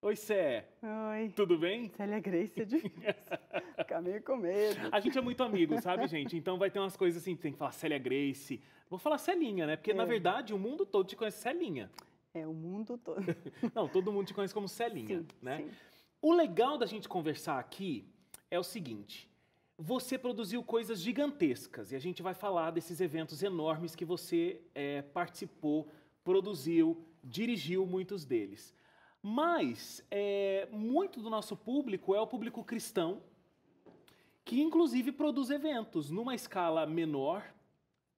Oi, Cé. Oi. Tudo bem? Célia Grace é difícil. Fica meio com medo. A gente é muito amigo, sabe, gente? Então vai ter umas coisas assim, tem que falar Célia Grace. Vou falar Celinha, né? Porque, na verdade, o mundo todo te conhece Celinha. É, o mundo todo. Não, todo mundo te conhece como Celinha, Sim, né? sim. O legal da gente conversar aqui é o seguinte. Você produziu coisas gigantescas e a gente vai falar desses eventos enormes que você participou, produziu, dirigiu muitos deles. Mas muito do nosso público é o público cristão, que inclusive produz eventos numa escala menor,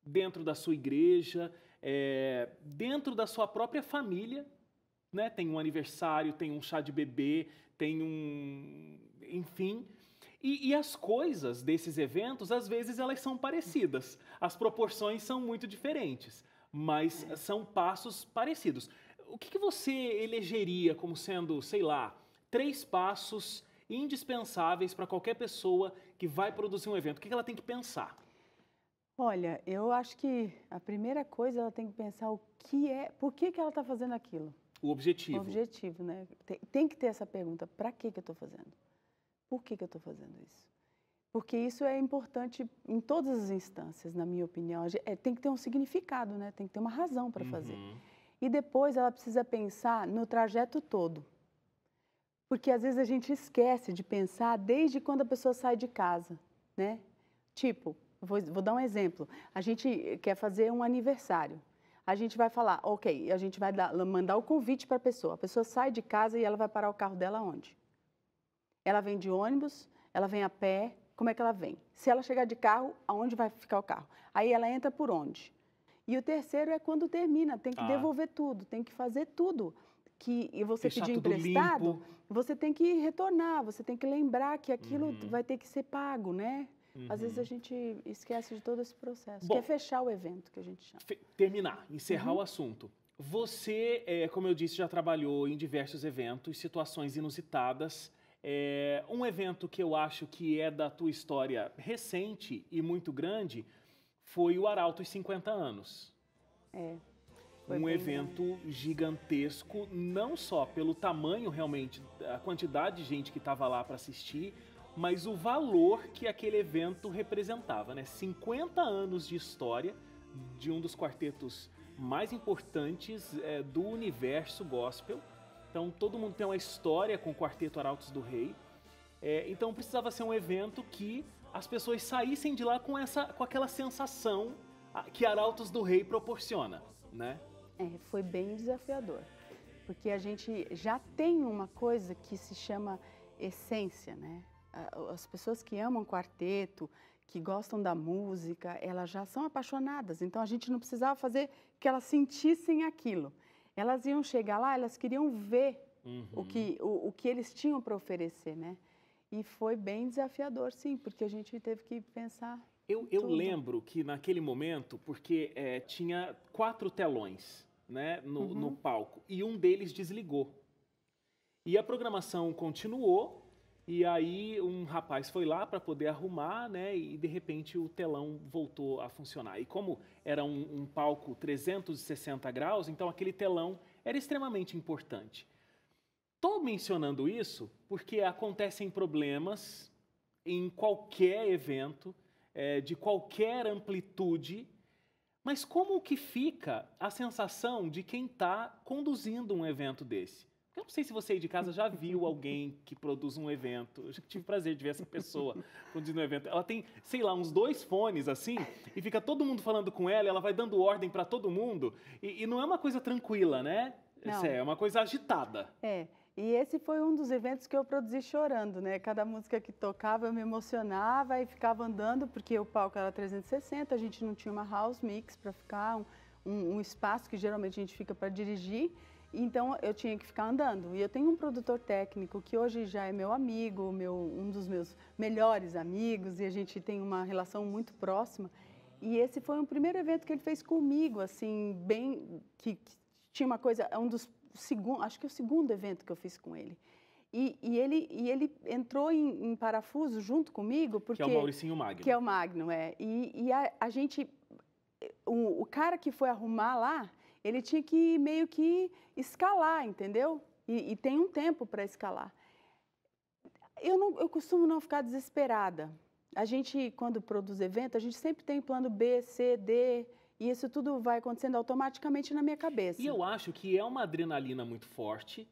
dentro da sua igreja, dentro da sua própria família, né? Tem um aniversário, tem um chá de bebê, tem enfim. E as coisas desses eventos, às vezes, elas são parecidas. As proporções são muito diferentes, mas são passos parecidos. O que você elegeria como sendo, sei lá, 3 passos indispensáveis para qualquer pessoa que vai produzir um evento? O que ela tem que pensar? Olha, eu acho que a primeira coisa ela tem que pensar por que ela está fazendo aquilo. O objetivo. O objetivo, né? Tem que ter essa pergunta, para que eu estou fazendo? Por que eu estou fazendo isso? Porque isso é importante em todas as instâncias, na minha opinião. Tem que ter um significado, né? Tem que ter uma razão para fazer. E depois ela precisa pensar no trajeto todo. Porque às vezes a gente esquece de pensar desde quando a pessoa sai de casa, né? Tipo, vou dar um exemplo. A gente quer fazer um aniversário. A gente vai falar, ok, a gente vai mandar o convite para a pessoa. A pessoa sai de casa e ela vai parar o carro dela onde? Ela vem de ônibus, ela vem a pé, como é que ela vem? Se ela chegar de carro, aonde vai ficar o carro? Aí ela entra por onde? E o terceiro é quando termina, tem que devolver tudo, tem que fazer tudo. E você pediu emprestado, você tem que retornar, você tem que lembrar que aquilo vai ter que ser pago, né? Às vezes a gente esquece de todo esse processo, que é fechar o evento, que a gente chama. Terminar, encerrar o assunto. Você, como eu disse, já trabalhou em diversos eventos, situações inusitadas. Um evento que eu acho que é da tua história recente e muito grande foi o Arautos 50 anos. Foi um bem evento gigantesco, não só pelo tamanho realmente, a quantidade de gente que estava lá para assistir, mas o valor que aquele evento representava, né? 50 anos de história de um dos quartetos mais importantes do universo gospel. Então todo mundo tem uma história com o Quarteto Arautos do Rei. Então precisava ser um evento que as pessoas saíssem de lá com aquela sensação que Arautos do Rei proporciona, né? Foi bem desafiador, porque a gente já tem uma coisa que se chama essência, né? As pessoas que amam quarteto, que gostam da música, elas já são apaixonadas, então a gente não precisava fazer que elas sentissem aquilo. Elas iam chegar lá, elas queriam ver o que eles tinham para oferecer, né? E foi bem desafiador, sim, porque a gente teve que pensar. Eu lembro que naquele momento, porque tinha 4 telões, né, no palco, e um deles desligou. E a programação continuou, e aí um rapaz foi lá para poder arrumar, né, e de repente o telão voltou a funcionar. E como era um palco 360 graus, então aquele telão era extremamente importante. Estou mencionando isso porque acontecem problemas em qualquer evento, de qualquer amplitude, mas como que fica a sensação de quem está conduzindo um evento desse? Eu não sei se você aí de casa já viu alguém que produz um evento. Eu já tive o prazer de ver essa pessoa conduzindo um evento. Ela tem, sei lá, uns 2 fones assim, e fica todo mundo falando com ela, ela vai dando ordem para todo mundo, e não é uma coisa tranquila, né? Não. É uma coisa agitada. E esse foi um dos eventos que eu produzi chorando, né? Cada música que tocava eu me emocionava e ficava andando, porque o palco era 360, a gente não tinha uma house mix para ficar, um espaço que geralmente a gente fica para dirigir, então eu tinha que ficar andando. E eu tenho um produtor técnico que hoje já é meu amigo, um dos meus melhores amigos, e a gente tem uma relação muito próxima. E esse foi o primeiro evento que ele fez comigo, assim, que tinha uma coisa, acho que é o segundo evento que eu fiz com ele. E ele entrou em parafuso junto comigo, porque... Que é o Mauricinho Magno. Que é o Magno, E a gente... O cara que foi arrumar lá, ele tinha que meio que escalar, entendeu? e tem um tempo para escalar. Eu costumo não ficar desesperada. A gente, quando produz evento, a gente sempre tem plano B, C, D, e isso tudo vai acontecendo automaticamente na minha cabeça. E eu acho que é uma adrenalina muito forte,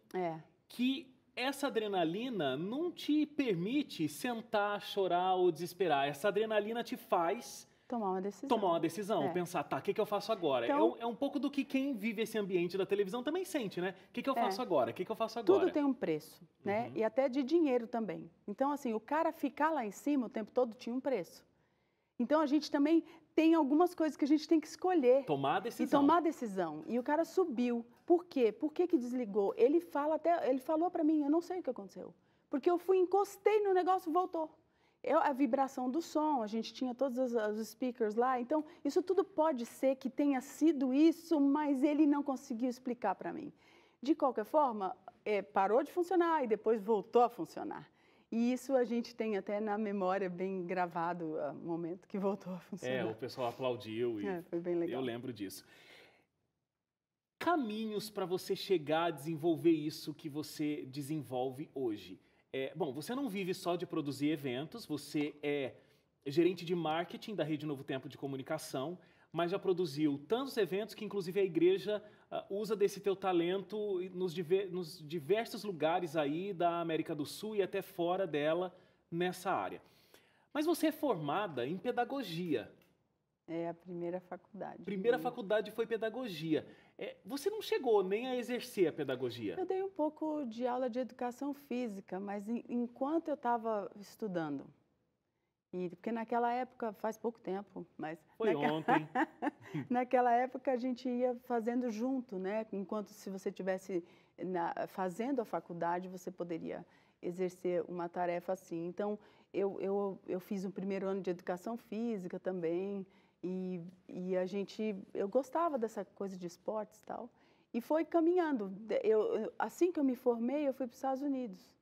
que essa adrenalina não te permite sentar, chorar ou desesperar. Essa adrenalina te faz tomar uma decisão. Pensar, tá, o que eu faço agora? Então, é um pouco do que quem vive esse ambiente da televisão também sente, né? O que eu faço agora? O que eu faço agora? Tudo tem um preço, né? E até de dinheiro também. Então, assim, o cara ficar lá em cima o tempo todo tinha um preço. Então, a gente também tem algumas coisas que a gente tem que escolher. Tomar a decisão. E tomar a decisão. E o cara subiu. Por quê? Por que desligou? Ele falou para mim, eu não sei o que aconteceu. Porque eu encostei no negócio e voltou. A vibração do som, a gente tinha todos os speakers lá, então isso tudo pode ser que tenha sido isso, mas ele não conseguiu explicar para mim. De qualquer forma, parou de funcionar e depois voltou a funcionar. E isso a gente tem até na memória bem gravado o momento que voltou a funcionar. O pessoal aplaudiu e foi bem legal. Eu lembro disso. Caminhos para você chegar a desenvolver isso que você desenvolve hoje. Bom, você não vive só de produzir eventos, você é gerente de marketing da Rede Novo Tempo de Comunicação, mas já produziu tantos eventos que, inclusive, a igreja usa desse teu talento nos diversos lugares aí da América do Sul e até fora dela nessa área. Mas você é formada em pedagogia. É a primeira faculdade. Primeira faculdade foi pedagogia. Você não chegou nem a exercer a pedagogia? Eu dei um pouco de aula de educação física, mas enquanto eu estava estudando. Porque naquela época, faz pouco tempo, mas... Foi ontem. Naquela época a gente ia fazendo junto, né? Enquanto se você estivesse fazendo a faculdade, você poderia exercer uma tarefa assim. Então, eu fiz o primeiro ano de educação física também, e eu gostava dessa coisa de esportes e tal, e foi caminhando. Assim que eu me formei, eu fui para os Estados Unidos.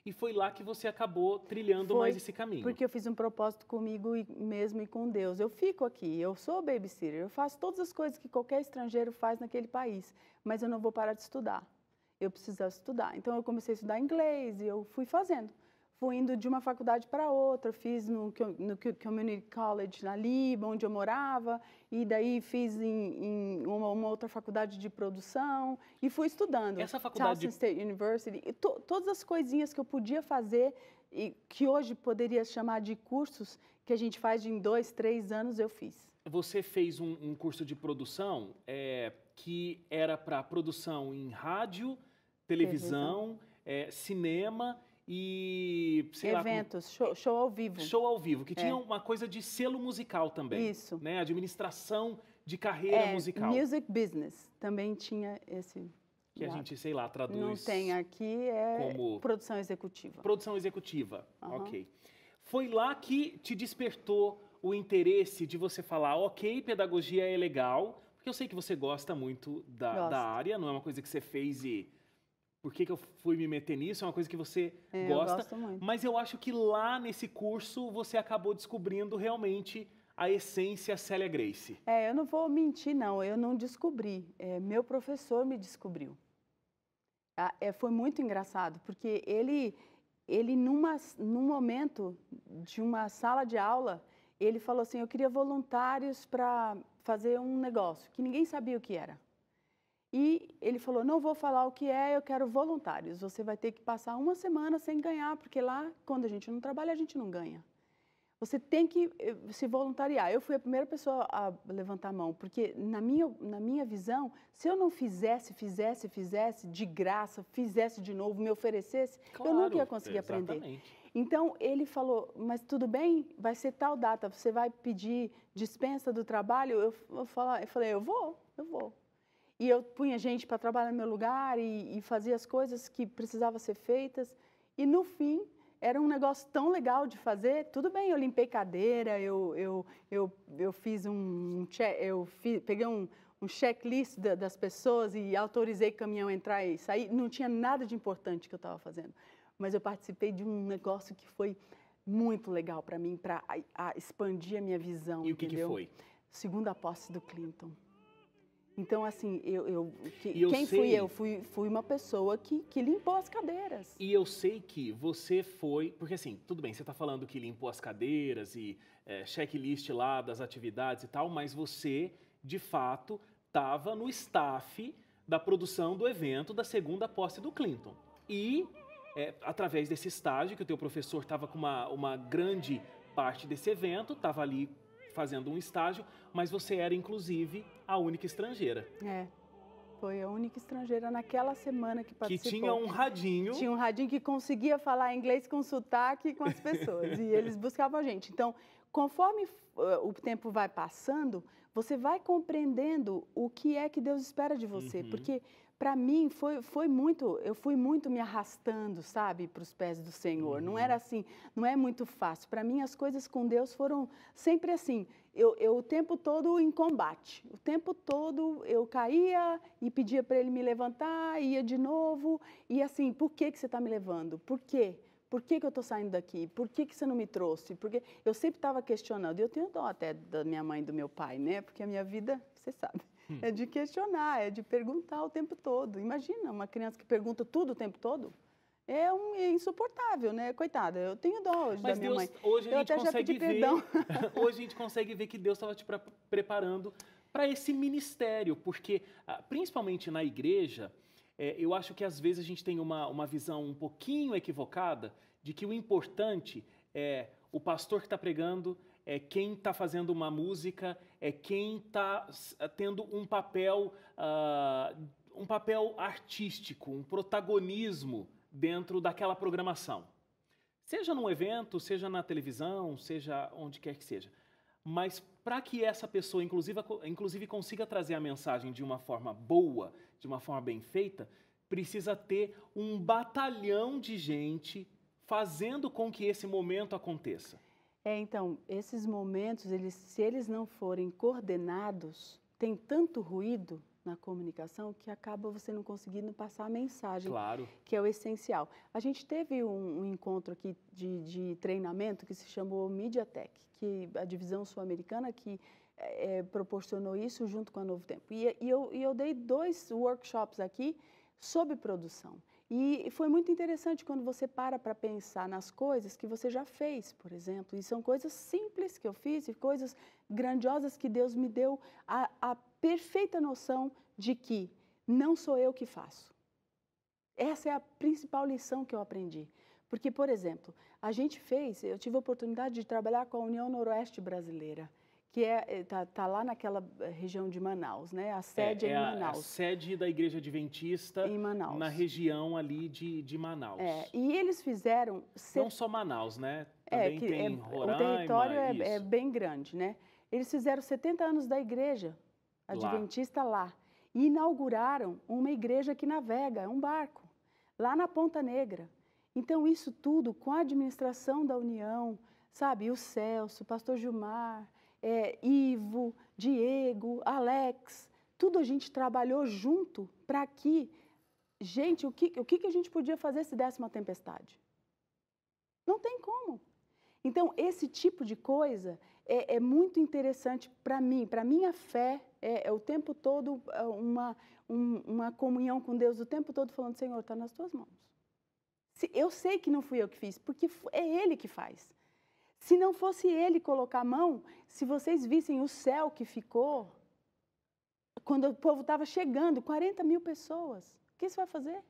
E foi lá que você acabou trilhando mais esse caminho. Porque eu fiz um propósito comigo mesmo e com Deus. Eu fico aqui, eu sou babysitter, eu faço todas as coisas que qualquer estrangeiro faz naquele país, mas eu não vou parar de estudar. Eu precisava estudar. Então, eu comecei a estudar inglês e eu fui fazendo. Fui indo de uma faculdade para outra, fiz no Community College ali, onde eu morava, e daí fiz em uma outra faculdade de produção, e fui estudando. Essa faculdade... Towson State University, e todas as coisinhas que eu podia fazer, e que hoje poderia chamar de cursos, que a gente faz em 2, 3 anos, eu fiz. Você fez um curso de produção que era para produção em rádio, televisão, cinema... E, sei eventos, lá, show ao vivo. Show ao vivo, que tinha uma coisa de selo musical também. Isso. Né? Administração de carreira musical. Music business, também tinha esse... Que a gente, sei lá, traduz... Não tem aqui, como... produção executiva. Produção executiva, ok. Foi lá que te despertou o interesse de você falar, ok, pedagogia é legal, porque eu sei que você gosta muito da área, não é uma coisa que você fez e... Por que eu fui me meter nisso? É uma coisa que você gosta. Eu gosto muito. Mas eu acho que lá nesse curso você acabou descobrindo realmente a essência Célia Grace. Eu não vou mentir, não. Eu não descobri. Meu professor me descobriu. Foi muito engraçado, porque ele num momento de uma sala de aula, ele falou assim, eu queria voluntários para fazer um negócio, que ninguém sabia o que era. E ele falou, não vou falar o que eu quero voluntários. Você vai ter que passar uma semana sem ganhar, porque lá, quando a gente não trabalha, a gente não ganha. Você tem que se voluntariar. Eu fui a primeira pessoa a levantar a mão, porque na minha visão, se eu não fizesse de graça, fizesse de novo, me oferecesse, claro, eu nunca ia conseguir aprender. Então, ele falou, mas tudo bem, vai ser tal data, você vai pedir dispensa do trabalho? Eu falei, eu vou. E eu punha gente para trabalhar no meu lugar e fazia as coisas que precisavam ser feitas. E, no fim, era um negócio tão legal de fazer. Tudo bem, eu limpei cadeira, eu fiz peguei um checklist das pessoas e autorizei caminhão a entrar e sair. Não tinha nada de importante que eu estava fazendo. Mas eu participei de um negócio que foi muito legal para mim, para expandir a minha visão. E o que foi? Segunda posse do Clinton. Então, assim, quem fui eu? Fui uma pessoa que limpou as cadeiras. E eu sei que você foi... Porque, assim, tudo bem, você está falando que limpou as cadeiras e checklist lá das atividades e tal, mas você, de fato, estava no staff da produção do evento da segunda posse do Clinton. E, através desse estágio, que o teu professor estava com uma grande parte desse evento, estava ali fazendo um estágio, mas você era, inclusive, a única estrangeira. Foi a única estrangeira naquela semana que participou. Que tinha um radinho. Tinha um radinho que conseguia falar inglês com sotaque com as pessoas. E eles buscavam a gente. Então, conforme o tempo vai passando, você vai compreendendo o que é que Deus espera de você. Porque, para mim, eu fui muito me arrastando, sabe, para os pés do Senhor. Não era assim, não é muito fácil. Para mim, as coisas com Deus foram sempre assim. Eu o tempo todo em combate. O tempo todo eu caía e pedia para Ele me levantar, ia de novo. E assim, por que você está me levando? Por quê? Por que eu estou saindo daqui? Por que você não me trouxe? Porque eu sempre estava questionando. E eu tenho dó até da minha mãe e do meu pai, né? Porque a minha vida, você sabe, é de questionar, é de perguntar o tempo todo. Imagina uma criança que pergunta tudo o tempo todo. É insuportável, né? Coitada, eu tenho dó hoje da minha mãe. Hoje eu até já pedi perdão. Hoje a gente consegue ver que Deus estava te preparando para esse ministério, porque, principalmente na igreja, eu acho que às vezes a gente tem uma visão um pouquinho equivocada de que o importante é o pastor que está pregando, é quem está fazendo uma música, é quem está tendo um papel artístico, um protagonismo dentro daquela programação. Seja num evento, seja na televisão, seja onde quer que seja. Mas para que essa pessoa, inclusive, consiga trazer a mensagem de uma forma boa, de uma forma bem feita, precisa ter um batalhão de gente fazendo com que esse momento aconteça. Então, esses momentos, se eles não forem coordenados, tem tanto ruído na comunicação que acaba você não conseguindo passar a mensagem, claro, que é o essencial. A gente teve um encontro aqui de treinamento que se chamou MediaTech, que a divisão sul-americana que proporcionou isso junto com a Novo Tempo. E eu dei 2 workshops aqui sobre produção. E foi muito interessante quando você para pensar nas coisas que você já fez, por exemplo. E são coisas simples que eu fiz e coisas grandiosas que Deus me deu a perfeita noção de que não sou eu que faço. Essa é a principal lição que eu aprendi. Porque, por exemplo, eu tive a oportunidade de trabalhar com a União Noroeste Brasileira, que tá lá naquela região de Manaus, né? A sede é em Manaus. A sede da Igreja Adventista em Manaus, na região ali de Manaus. E eles fizeram... Não só Manaus, né? Também tem Roraima. O território é bem grande, né? Eles fizeram 70 anos da Igreja Adventista lá. E inauguraram uma igreja que navega, um barco, lá na Ponta Negra. Então, isso tudo com a administração da União, sabe? O Celso, o pastor Gilmar... Ivo, Diego, Alex, tudo a gente trabalhou junto para que, gente, o que a gente podia fazer se desse uma tempestade? Não tem como. Então, esse tipo de coisa é muito interessante para mim, para a minha fé, o tempo todo uma comunhão com Deus, o tempo todo falando, Senhor, está nas tuas mãos. Eu sei que não fui eu que fiz, porque é Ele que faz. Se não fosse Ele colocar a mão, se vocês vissem o céu que ficou, quando o povo estava chegando, 40 mil pessoas, o que você vai fazer?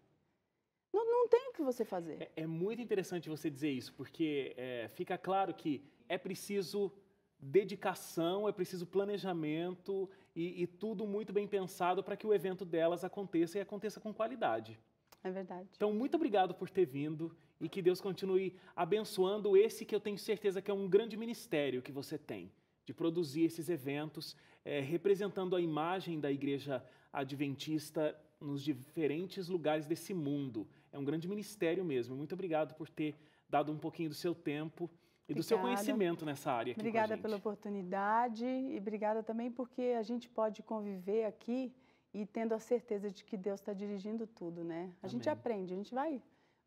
Não tem o que você fazer. É muito interessante você dizer isso, porque fica claro que é preciso dedicação, é preciso planejamento e tudo muito bem pensado para que o evento delas aconteça e aconteça com qualidade. É verdade. Então, muito obrigado por ter vindo e que Deus continue abençoando esse que eu tenho certeza que é um grande ministério que você tem, de produzir esses eventos, representando a imagem da Igreja Adventista nos diferentes lugares desse mundo. É um grande ministério mesmo. Muito obrigado por ter dado um pouquinho do seu tempo e do seu conhecimento nessa área aqui com a gente. Obrigada pela oportunidade e obrigada também porque a gente pode conviver aqui e tendo a certeza de que Deus está dirigindo tudo, né? A gente aprende, a gente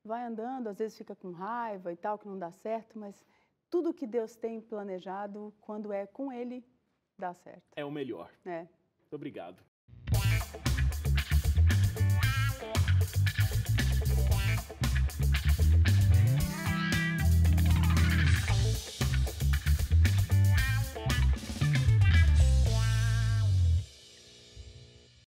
vai andando, às vezes fica com raiva e tal, que não dá certo, mas tudo que Deus tem planejado, quando é com Ele, dá certo. É o melhor. Muito obrigado.